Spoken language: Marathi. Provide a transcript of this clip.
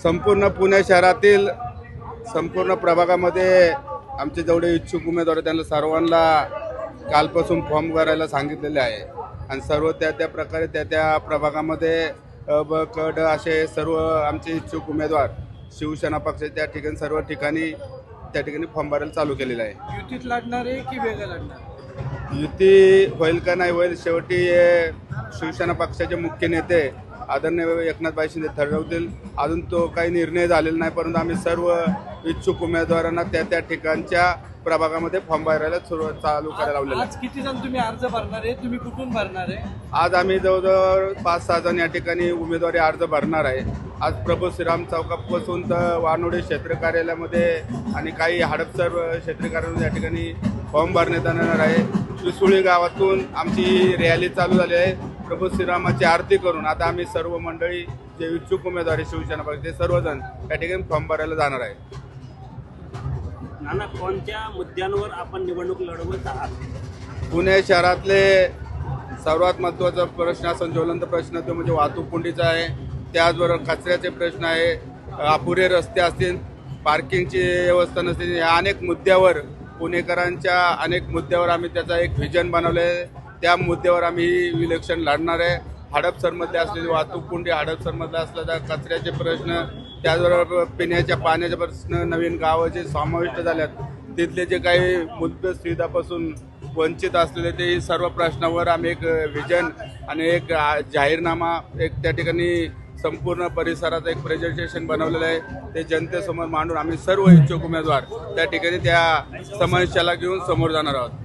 संपूर्ण पुणे शहरातील संपूर्ण प्रभागामध्ये आमचे जेवढे इच्छुक उमेदवार आहेत त्यांना सर्वांना कालपासून फॉर्म भरायला सांगितलेले आहे आणि सर्व त्या प्रकारे त्या प्रभागामध्ये अ ब क ड असे सर्व आमचे इच्छुक उमेदवार शिवसेना पक्ष त्या ठिकाणी सर्व ठिकाणी त्या ठिकाणी फॉर्म भरायला चालू केलेलं आहे। युतीत लढणार आहे की वेगळं लढणार? युती होईल का नाही होईल शेवटी शिवसेना पक्षाचे मुख्य नेते आदरणीय एकनाथभाई शिंदे ठरवतील। अजून तो काही निर्णय झालेला नाही, परंतु आम्ही सर्व इच्छुक उमेदवारांना त्या ठिकाणच्या प्रभागामध्ये फॉर्म भरायला चालू करायला लावलेलं आहे। आज किती जण तुम्ही अर्ज भरणार आहे? तुम्ही कुठून भरणार आहे? आज आम्ही जवळजवळ 5-6 जण या ठिकाणी उमेदवारी अर्ज भरणार आहे। आज प्रभू श्रीराम चौकापासून तर वानोडे क्षेत्र कार्यालयामध्ये आणि काही हडपसर क्षेत्र कार्यालयामध्ये या ठिकाणी फॉर्म भरण्यात येणार आहे। त्रिसुळी गावातून आमची रॅली चालू झाली आहे प्रभू श्रीरामाची आरती करून। आता आम्ही सर्व मंडळी जे इच्छुक उमेदवार आहे शिवसेना पक्ष ते सर्वजण त्या ठिकाणी फॉर्म भरायला जाणार आहे। नाना, कोणत्या मुद्द्यांवर आपण निवडणूक लढवत आहात? पुणे शहरातले सर्वात महत्त्वाचा प्रश्न असून ज्वलंत प्रश्न तो म्हणजे वाहतूक कोंडीचा आहे, त्याचबरोबर कचऱ्याचे प्रश्न आहे, अपुरे रस्ते असतील, पार्किंगची व्यवस्था नसतील, या अनेक मुद्द्यावर पुणेकरांच्या अनेक मुद्द्यावर आम्ही त्याचा एक व्हिजन बनवलं आहे। त्या मुद्द्यावर आम्ही इलेक्शन लढणार आहे। हडपसरमध्ये असलेली वाहतूक कोंडी, हडपसरमधला असलेला कचऱ्याचे प्रश्न, त्याचबरोबर पिण्याच्या पाण्याचे प्रश्न, नवीन गावं जे समाविष्ट झाल्यात तिथले जे काही मूलभूत सुविधापासून वंचित असलेले ते सर्व प्रश्नावर आम्ही एक व्हिजन आणि एक जाहीरनामा एक त्या ठिकाणी संपूर्ण परिसरात एक प्रेझेंटेशन बनवलेलं आहे। ते जनतेसमोर मांडून आम्ही सर्व इच्छुक उमेदवार त्या ठिकाणी त्या समस्याला घेऊन समोर जाणार आहोत।